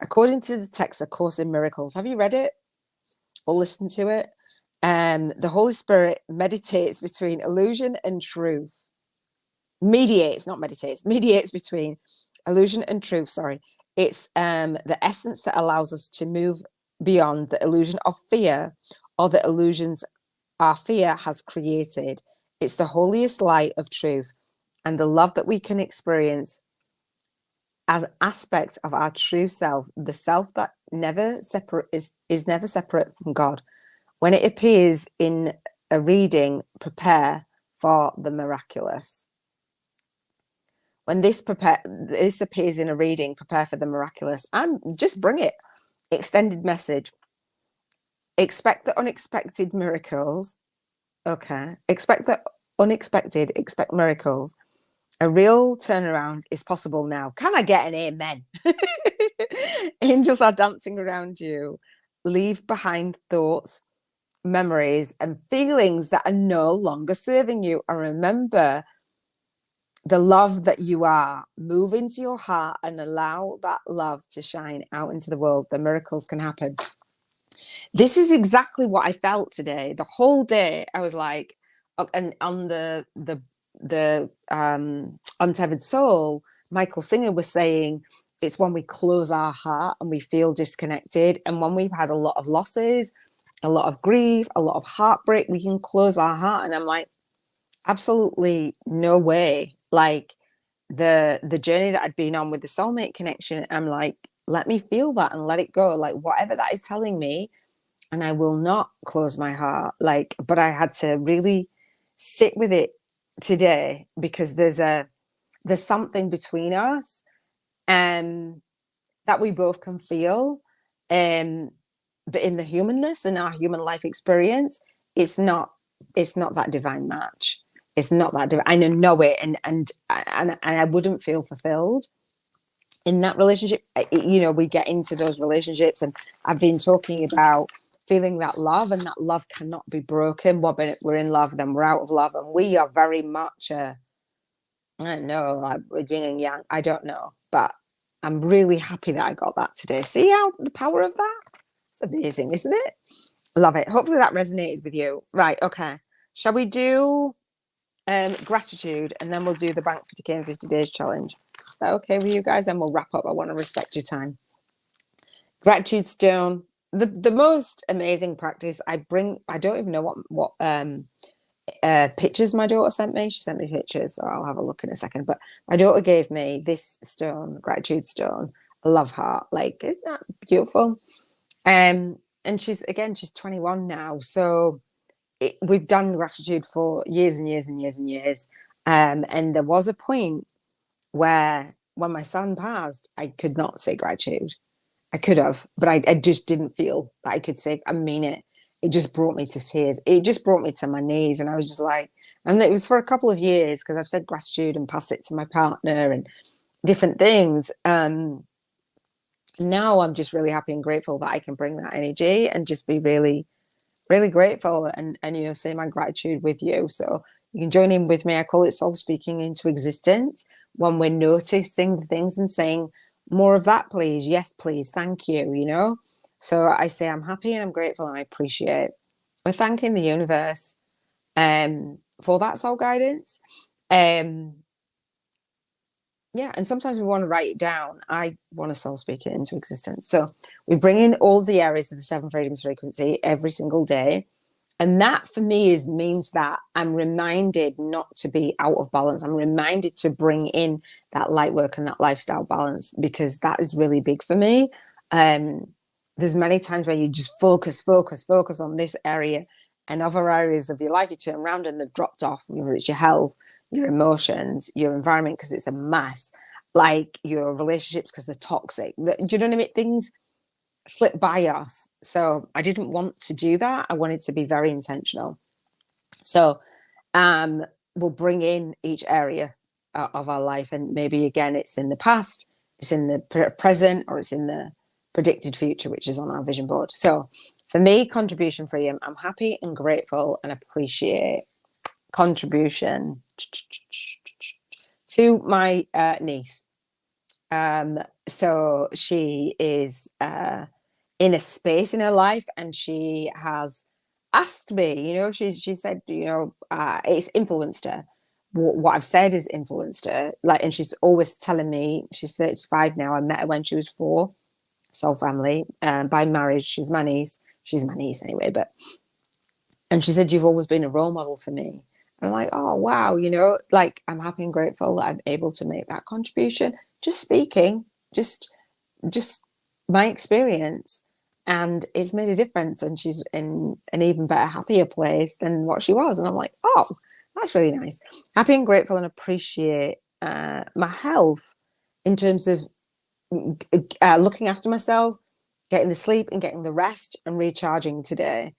Speaker 1: According to the text, A Course in Miracles. Have you read it or listened to it? The Holy Spirit meditates between illusion and truth. Mediates between illusion and truth. Sorry. It's the essence that allows us to move beyond the illusion of fear or the illusions our fear has created. It's the holiest light of truth and the love that we can experience as aspects of our true self, the self that never separate is never separate from God. When it appears in a reading, prepare for the miraculous. When this appears in a reading, prepare for the miraculous. And just bring it. Extended message. Expect the unexpected miracles. Okay. Expect the unexpected. Expect miracles. A real turnaround is possible now. Can I get an amen? Angels are dancing around you. Leave behind thoughts, memories, and feelings that are no longer serving you. And remember the love that you are. Move into your heart and allow that love to shine out into the world. The miracles can happen. This is exactly what I felt today. The whole day I was like, and on the Untethered Soul, Michael Singer was saying it's when we close our heart and we feel disconnected, and when we've had a lot of losses, a lot of grief, a lot of heartbreak, we can close our heart. And I'm like, absolutely no way. Like the journey that I'd been on with the soulmate connection, I'm like, let me feel that and let it go, like whatever that is telling me, and I will not close my heart. Like, but I had to really sit with it today, because there's something between us that we both can feel, but in the humanness and our human life experience, it's not that divine match. It's not that divine. I know it, and I wouldn't feel fulfilled in that relationship. You know, we get into those relationships, and I've been talking about feeling that love, and that love cannot be broken. We're in love, then we're out of love, and we are very much I don't know, like we're yin and yang. I don't know, but I'm really happy that I got that today. See how the power of that? It's amazing, isn't it? Love it. Hopefully that resonated with you. Right, okay. Shall we do gratitude, and then we'll do the Bank 50K in 50 days challenge? Is that okay with you guys? And we'll wrap up. I want to respect your time. Gratitude stone. The most amazing practice I bring. I don't even know what pictures my daughter sent me. She sent me pictures, so I'll have a look in a second. But my daughter gave me this stone, gratitude stone, a love heart. Like, isn't that beautiful? And she's 21 now, so we've done gratitude for years and years and years and years. And there was a point where, when my son passed, I could not say gratitude. I could have, but I just didn't feel that I could say, I mean it. It just brought me to tears. It just brought me to my knees. And I was just like, and it was for a couple of years, because I've said gratitude and passed it to my partner and different things. Now I'm just really happy and grateful that I can bring that energy and just be really, really grateful and say my gratitude with you. So you can join in with me. I call it soul speaking into existence, when we're noticing things and saying, more of that, please. Yes, please. Thank you, So I say I'm happy and I'm grateful and I appreciate. We're thanking the universe for that soul guidance. Yeah, and sometimes we want to write it down. I want to soul speak it into existence. So we bring in all the areas of the seven freedoms frequency every single day. And that for me means that I'm reminded not to be out of balance. I'm reminded to bring in that light work and that lifestyle balance, because that is really big for me. There's many times where you just focus on this area, and other areas of your life you turn around and they've dropped off, whether it's your health, your emotions, your environment, because it's a mess, like your relationships because they're toxic. Do you know what I mean? Things slip by us. So I didn't want to do that. I wanted to be very intentional. So we'll bring in each area of our life, and maybe again it's in the past, it's in the present, or it's in the predicted future, which is on our vision board. So for me, contribution free, I'm happy and grateful and appreciate contribution to my niece. So she is in a space in her life, and she has asked me, she said, it's influenced her. What I've said has influenced her. Like, and she's always telling me, she's 35 now. I met her when she was 4, soul family, by marriage. She's my niece anyway, and she said, you've always been a role model for me. And I'm like, oh, wow, like, I'm happy and grateful that I'm able to make that contribution. Just speaking, just my experience. And it's made a difference. And she's in an even better, happier place than what she was. And I'm like, oh, that's really nice. Happy and grateful and appreciate my health in terms of looking after myself, getting the sleep and getting the rest and recharging today.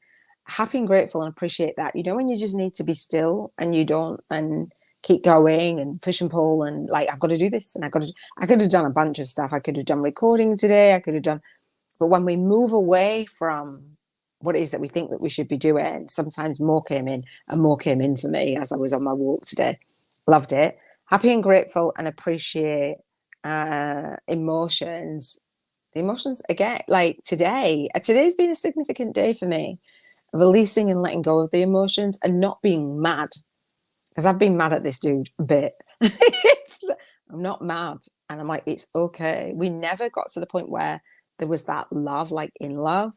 Speaker 1: Happy and grateful and appreciate that. When you just need to be still and you don't, and keep going and push and pull, and like, I've got to do this, and I could have done a bunch of stuff. I could have done recording today. But when we move away from what it is that we think that we should be doing, sometimes more came in for me as I was on my walk today. Loved it. Happy and grateful and appreciate emotions. The emotions again, like today's been a significant day for me. Releasing and letting go of the emotions and not being mad, because I've been mad at this dude a bit. I'm not mad, and I'm like, it's okay. We never got to the point where there was that love, like in love,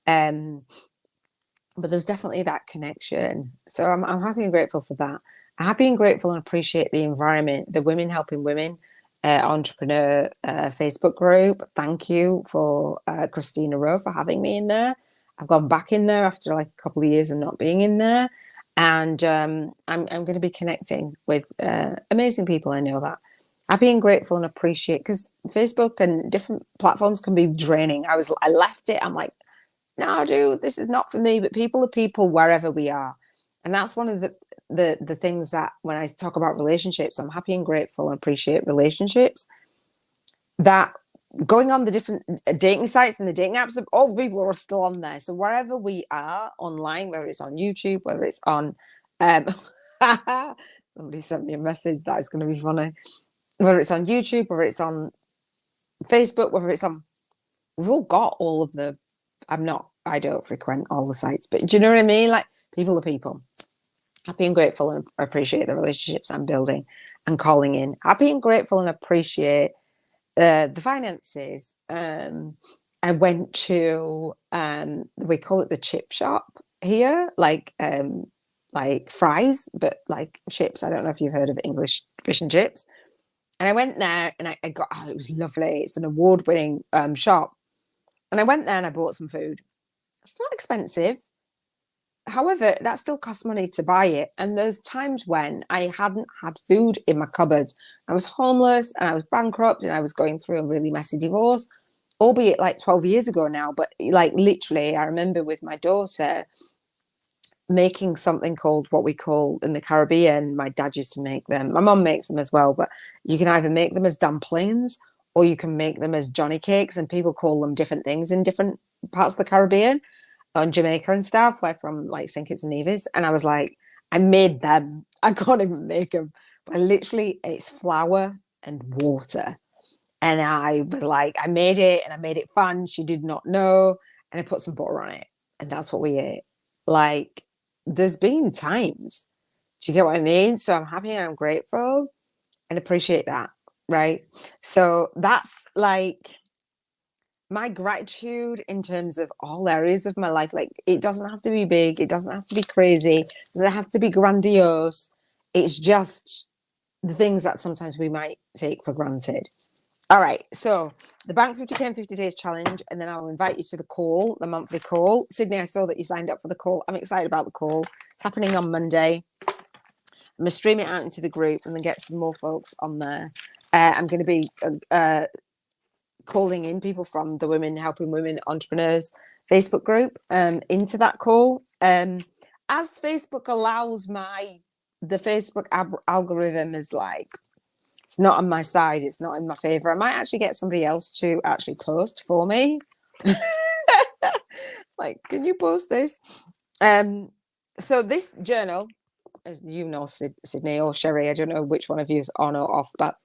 Speaker 1: but there's definitely that connection. So I'm happy and grateful for that. I'm happy and grateful and appreciate the environment, the Women Helping Women entrepreneur Facebook group. Thank you for Christina Rowe for having me in there. I've gone back in there after like a couple of years of not being in there, and I'm going to be connecting with amazing people. I know that. Happy and grateful and appreciate, because Facebook and different platforms can be draining. I left it. I'm like, no, dude, this is not for me. But people are people wherever we are, and that's one of the things that when I talk about relationships, I'm happy and grateful and appreciate relationships that. Going on the different dating sites and the dating apps, all the people are still on there. So wherever we are online, whether it's on YouTube, whether it's on somebody sent me a message that is going to be funny, whether it's on YouTube or it's on Facebook, whether it's on, we've all got all of the, I don't frequent all the sites, but do you know what I mean? Like, people are people. Happy and grateful and appreciate the relationships I'm building and calling in. Happy and grateful and appreciate the finances. I went to, we call it the chip shop here, like fries, but like chips. I don't know if you've heard of English fish and chips. And I went there and I got, it was lovely. It's an award-winning shop. And I went there and I bought some food. It's not expensive. However, that still costs money to buy it. And there's times when I hadn't had food in my cupboards. I was homeless and I was bankrupt and I was going through a really messy divorce, albeit like 12 years ago now. But like literally, I remember with my daughter making something called, what we call in the Caribbean, my dad used to make them. My mom makes them as well, but you can either make them as dumplings or you can make them as Johnny cakes, and people call them different things in different parts of the Caribbean, on Jamaica and stuff. We're from like St. Kitts and Nevis. And I was like, I made them. I can't even make them. But literally, it's flour and water. And I was like, I made it and I made it fun. She did not know. And I put some butter on it. And that's what we ate. Like, there's been times. Do you get what I mean? So I'm happy and I'm grateful and appreciate that. Right. So that's like my gratitude in terms of all areas of my life. Like, it doesn't have to be big. It doesn't have to be crazy. It doesn't have to be grandiose. It's just the things that sometimes we might take for granted. All right. So the Bank 50K in 50 Days Challenge. And then I'll invite you to the call, the monthly call. Sydney, I saw that you signed up for the call. I'm excited about the call. It's happening on Monday. I'm going to stream it out into the group and then get some more folks on there. I'm going to be calling in people from the Women Helping Women Entrepreneurs Facebook group into that call. As Facebook allows the Facebook algorithm is like, it's not on my side, it's not in my favor. I might actually get somebody else to actually post for me. Like, can you post this? So this journal, as you know, Sydney or Sherry, I don't know which one of you is on or off, but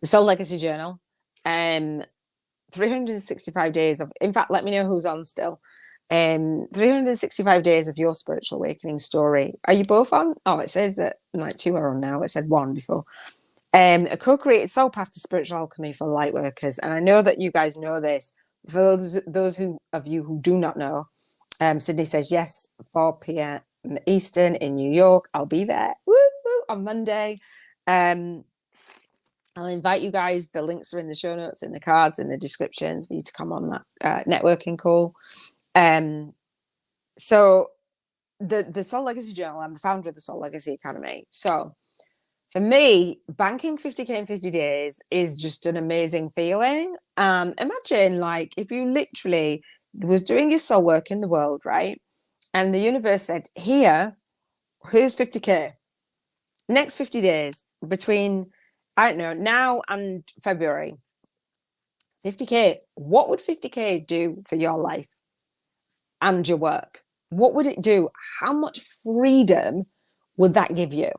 Speaker 1: the Soul Legacy Journal. 365 days of, in fact, let me know who's on still. 365 days of your spiritual awakening story. Are you both on? Oh, it says that like 2 are on now. It said 1 before. A co-created soul path to spiritual alchemy for light workers. And I know that you guys know this. For those of you who do not know, Sydney says yes, 4 p.m. Eastern in New York. I'll be there on Monday. I'll invite you guys. The links are in the show notes, in the cards, in the descriptions for you to come on that networking call. So the Soul Legacy Journal, I'm the founder of the Soul Legacy Academy. So for me, banking 50K in 50 days is just an amazing feeling. Imagine like if you literally was doing your soul work in the world, right? And the universe said, here's 50K. Next 50 days between, I don't know, now and February. 50K. What would 50K do for your life and your work? What would it do? How much freedom would that give you?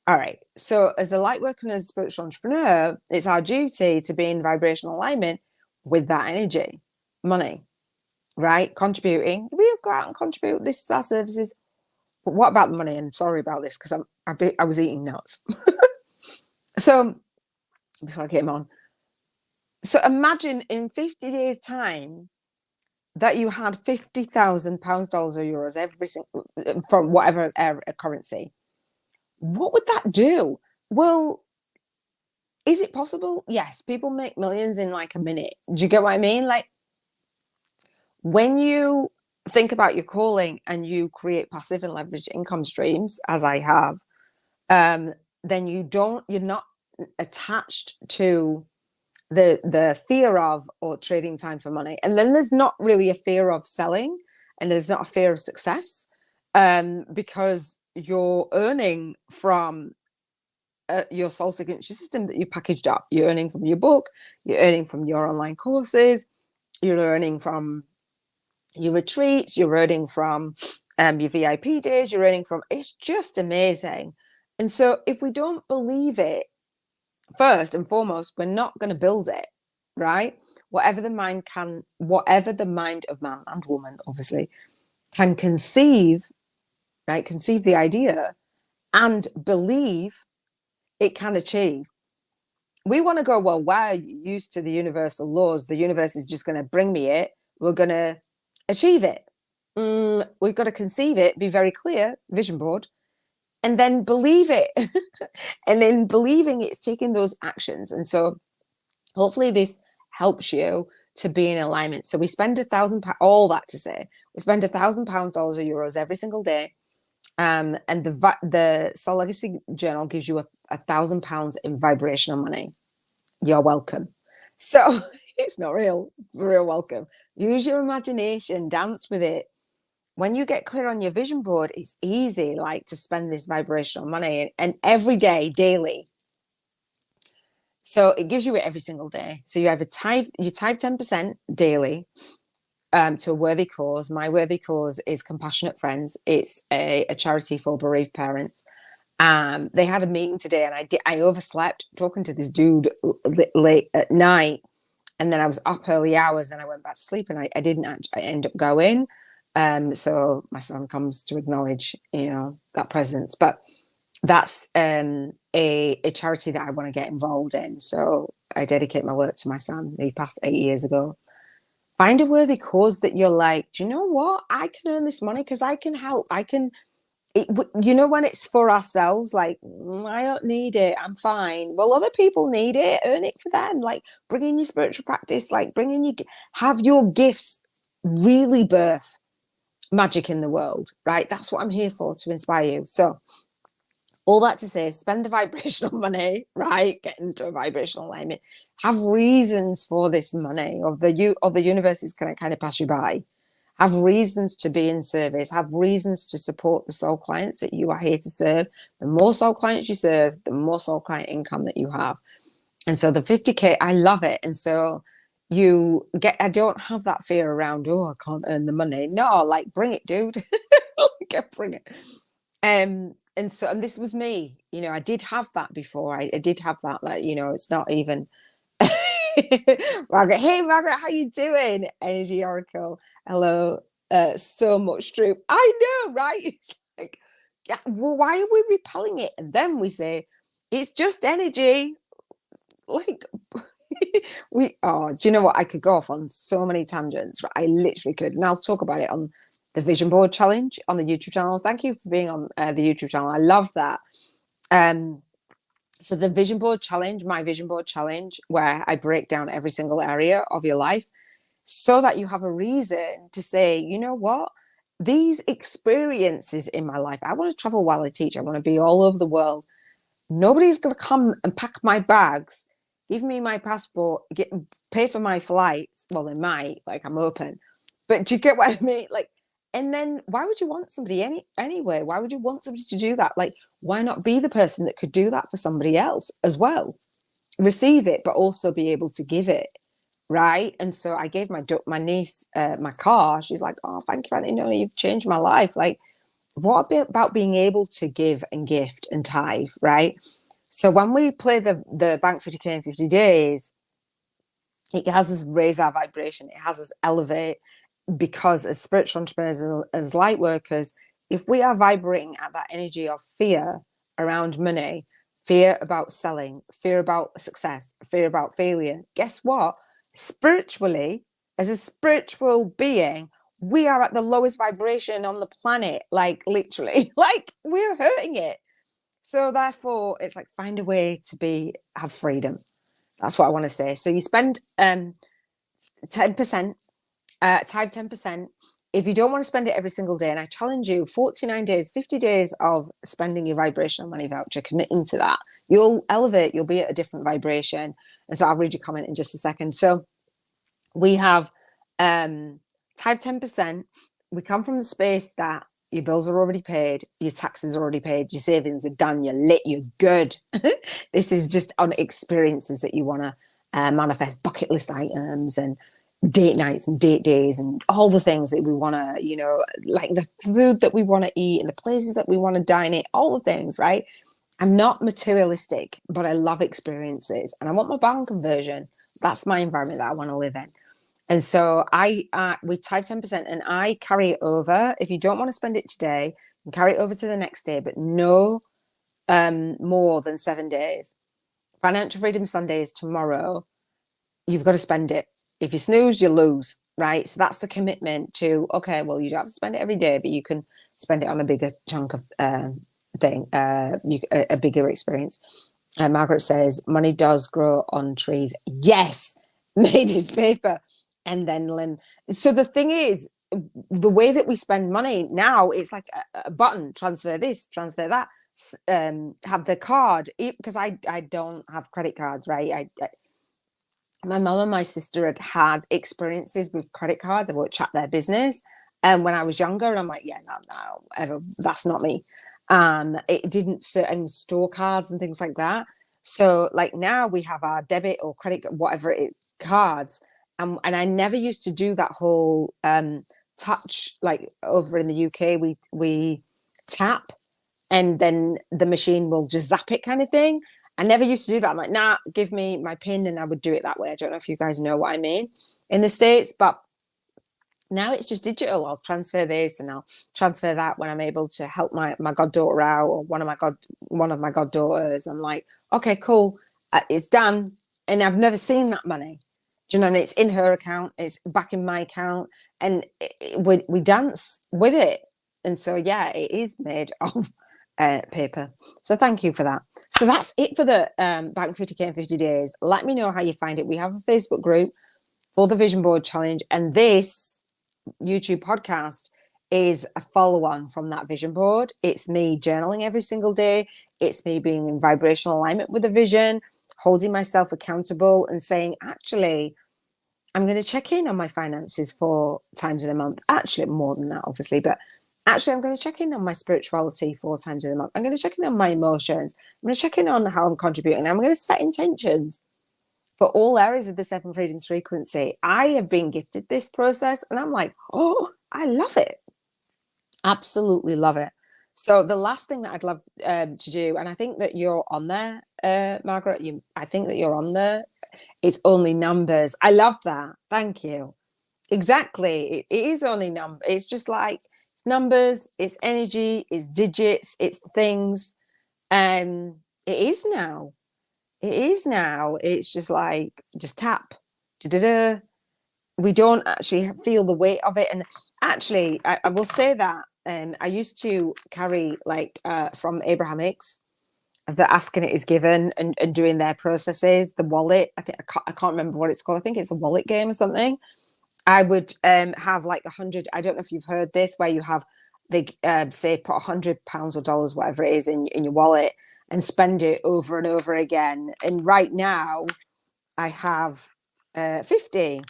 Speaker 1: All right. So as a light worker and as a spiritual entrepreneur, it's our duty to be in vibrational alignment with that energy, money, right? Contributing. We'll go out and contribute. This is our services. But what about the money? And sorry about this because I was eating nuts. So before I came on. So imagine in 50 days' time that you had £50,000, dollars, or euros every single from whatever currency. What would that do? Well, is it possible? Yes, people make millions in like a minute. Do you get what I mean? Like when you think about your calling and you create passive and leveraged income streams, as I have, then you're not attached to the fear of or trading time for money. And then there's not really a fear of selling and there's not a fear of success because you're earning from your soul signature system that you packaged up. You're earning from your book, you're earning from your online courses, you're earning from your retreats, you're earning from your VIP days, you're earning from, it's just amazing. And so if we don't believe it, first and foremost, we're not going to build it. right? Whatever the mind of man and woman, obviously, can conceive, right? Conceive the idea and believe it can achieve. We want to go, well, we're used to the universal laws. The universe is just going to bring me it. We're going to achieve it. We've got to conceive it, be very clear, vision board, and then believe it. And in believing, it's taking those actions. And so hopefully this helps you to be in alignment. So we spend £1,000, all that to say, we spend £1,000, dollars, or euros every single day. And the Soul Legacy Journal gives you £1,000 in vibrational money. You're welcome. So it's not real welcome. Use your imagination, dance with it. When you get clear on your vision board, it's easy, like, to spend this vibrational money, and every day, daily. So it gives you it every single day. So you type 10% daily to a worthy cause. My worthy cause is Compassionate Friends. It's a charity for bereaved parents. They had a meeting today, and I overslept talking to this dude late at night, and then I was up early hours, then I went back to sleep, and I didn't actually end up going. So my son comes to acknowledge, that presence. But that's a charity that I want to get involved in. So I dedicate my work to my son. He passed 8 years ago. Find a worthy cause that you're like, do you know what? I can earn this money because I can help. When it's for ourselves, like, I don't need it, I'm fine. Well, other people need it. Earn it for them. Like, bring in your spiritual practice, like, have your gifts really birth magic in the world, right? That's what I'm here for, to inspire you. So all that to say, spend the vibrational money, right? Get into a vibrational alignment. Have reasons for this money, or the universe is going to kind of pass you by. Have reasons to be in service. Have reasons to support the soul clients that you are here to serve. The more soul clients you serve, the more soul client income that you have. And so the 50K, I love it. And so I don't have that fear around, I can't earn the money. No, like, bring it, dude. Bring it. And this was me. I did have that before. I did have that. Like, it's not even. Margaret, hey Margaret, how you doing? Energy Oracle, hello. So much truth. I know, right? It's like, yeah, well, why are we repelling it? And then we say it's just energy. Like, do you know what? I could go off on so many tangents. Right? I literally could, and I'll talk about it on the Vision Board Challenge on the YouTube channel. Thank you for being on the YouTube channel. I love that. So the Vision Board Challenge, my Vision Board Challenge, where I break down every single area of your life so that you have a reason to say, you know what? These experiences in my life, I want to travel while I teach. I want to be all over the world. Nobody's going to come and pack my bags, give me my passport, pay for my flights. Well, they might, like, I'm open. But do you get what I mean? Like, and then why would you want somebody anyway? Why would you want somebody to do that? Like, why not be the person that could do that for somebody else as well? Receive it, but also be able to give it, right? And so I gave my niece my car. She's like, oh, thank you, Auntie Nona, you've changed my life. Like, what about being able to give and gift and tithe, right? So when we play the Bank 50K in 50 days, it has us raise our vibration. It has us elevate, because as spiritual entrepreneurs, as light workers, if we are vibrating at that energy of fear around money, fear about selling, fear about success, fear about failure, guess what? Spiritually, as a spiritual being, we are at the lowest vibration on the planet, like, literally, like, we're hurting it. So therefore, it's like, find a way to have freedom. That's what I want to say. So you spend 10%, tithe 10%. If you don't want to spend it every single day, and I challenge you, 49 days, 50 days of spending your vibrational money voucher, committing to that, you'll elevate, you'll be at a different vibration. And so I'll read your comment in just a second. So we have tithe 10%. We come from the space that your bills are already paid, your taxes are already paid, your savings are done, you're lit, you're good. This is just on experiences that you want to manifest, bucket list items and date nights and date days and all the things that we want to, like the food that we want to eat and the places that we want to dine at, all the things, right? I'm not materialistic, but I love experiences, and I want my bank conversion. That's my environment that I want to live in. And so we type 10% and I carry it over. If you don't want to spend it today, you can carry it over to the next day, but no more than 7 days. Financial Freedom Sunday is tomorrow. You've got to spend it. If you snooze, you lose, right? So that's the commitment to, okay, well, you don't have to spend it every day, but you can spend it on a bigger chunk of a bigger experience. Margaret says, money does grow on trees. Yes, made his paper. And then Lynn. So the thing is, the way that we spend money now is like a button, transfer this, transfer that, have the card. Because I don't have credit cards, right? My mum and my sister had experiences with credit cards. I won't chat their business. And when I was younger, and I'm like, yeah, no, ever, that's not me. It didn't, and store cards and things like that. So like now we have our debit or credit, whatever it cards. And I never used to do that whole touch, like over in the UK, we tap and then the machine will just zap it kind of thing. I never used to do that. I'm like, nah, give me my PIN and I would do it that way. I don't know if you guys know what I mean in the States, but now it's just digital. I'll transfer this and I'll transfer that when I'm able to help my goddaughter out or one of my goddaughters. I'm like, okay, cool. It's done. And I've never seen that money. Do you know? And it's in her account. It's back in my account. And we dance with it. And so, yeah, it is made of paper. So thank you for that. So that's it for the Bank 50K in 50 days. Let me know how you find it. We have a Facebook group for the Vision Board Challenge, and this YouTube podcast is a follow-on from that vision board. It's me journaling every single day. It's me being in vibrational alignment with the vision, holding myself accountable and saying, actually, I'm going to check in on my finances 4 times in a month. Actually, more than that, obviously, but actually, I'm going to check in on my spirituality 4 times in a month. I'm going to check in on my emotions. I'm going to check in on how I'm contributing. I'm going to set intentions for all areas of the Seven Freedoms frequency. I have been gifted this process and I'm like, oh, I love it. Absolutely love it. So the last thing that I'd love to do, and I think that you're on there, Margaret, I think that you're on there, it's only numbers. I love that. Thank you. Exactly. It is only numbers. It's just like, it's numbers, it's energy, it's digits, it's things. It is now. It is now. It's just like, just tap. Da-da-da. We don't actually feel the weight of it. And actually, I will say that I used to carry like from Abrahamics, the asking it is given and doing their processes, the wallet. I can't remember what it's called. I think it's a wallet game or something. I would have like 100. I don't know if you've heard this, where you have they say put £100 or dollars, whatever it is, in your wallet and spend it over and over again. And right now, I have 50.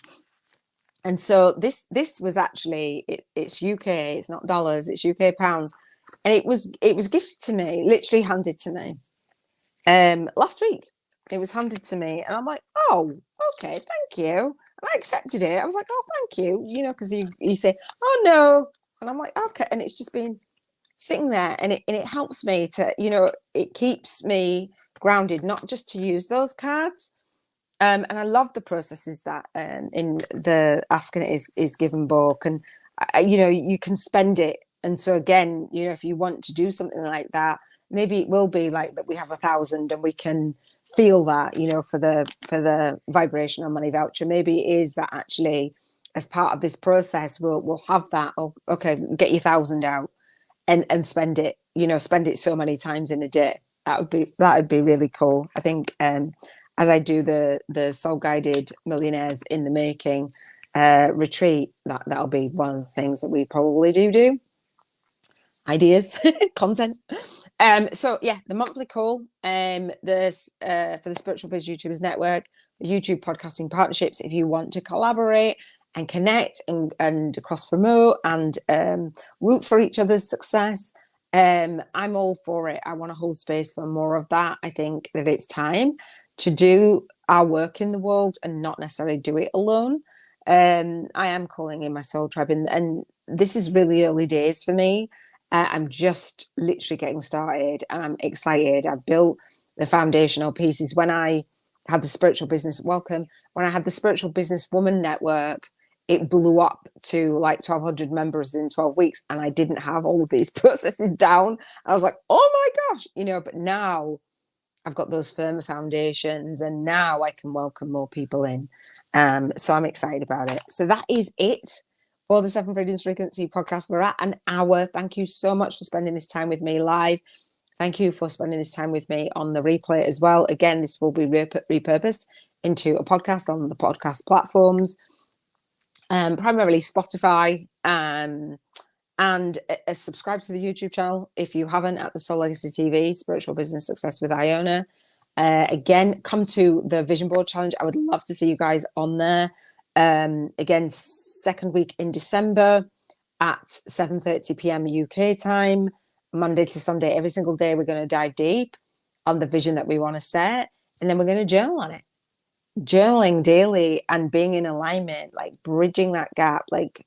Speaker 1: And so this was actually it's UK. It's not dollars. It's UK pounds, and it was gifted to me, literally handed to me last week. It was handed to me, and I'm like, oh, okay, thank you. And I accepted it. I was like, oh, thank you. You know, because you say, oh no, and I'm like, okay, and it's just been sitting there, and it helps me to, you know, it keeps me grounded, not just to use those cards. And I love the processes that in the asking it is given book, and you know, you can spend it. And so again, you know, if you want to do something like that, maybe it will be like that we have 1,000 and we can feel that, you know, for the vibrational money voucher. Maybe it is that actually as part of this process we'll have that. Oh, okay, get your 1,000 out and spend it, you know, spend it so many times in a day. That would be really cool. I think as I do the soul guided millionaires in the making retreat, that'll be one of the things that we probably do. Ideas, content. So yeah, the monthly call, this for the Spiritual Biz YouTubers Network, the YouTube podcasting partnerships. If you want to collaborate and connect and cross promote and root for each other's success, I'm all for it. I want to hold space for more of that. I think that it's time to do our work in the world and not necessarily do it alone. I am calling in my soul tribe, and this is really early days for me. I'm just literally getting started and I'm excited. I've built the foundational pieces. When I had the spiritual business, when I had the spiritual business woman network, it blew up to like 1,200 members in 12 weeks. And I didn't have all of these processes down. I was like, oh my gosh, but now I've got those firmer foundations and now I can welcome more people in. So I'm excited about it. So that is it for the Seven Radiance Frequency podcast. We're at an hour. Thank you so much for spending this time with me live. Thank you for spending this time with me on the replay as well. Again, this will be repurposed into a podcast on the podcast platforms, primarily Spotify, and subscribe to the YouTube channel if you haven't, at the Soul Legacy TV, Spiritual Business Success with Iona. Again, come to the Vision Board Challenge. I would love to see you guys on there. Again, second week in December at 7:30 p.m. UK time, Monday to Sunday, every single day. We're going to dive deep on the vision that we want to set, and then we're going to journal on it. Journaling daily and being in alignment, like bridging that gap, like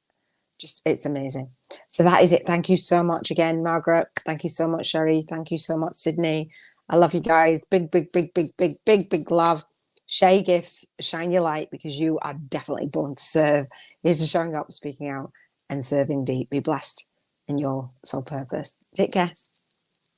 Speaker 1: just, it's amazing. So that is it. Thank you so much again, Margaret. Thank you so much, Sherry. Thank you so much, Sydney. I love you guys. Big, big, big, big, big, big, big love. Share your gifts, shine your light, because you are definitely born to serve. Here's to showing up, speaking out, and serving deep. Be blessed in your soul purpose. Take care.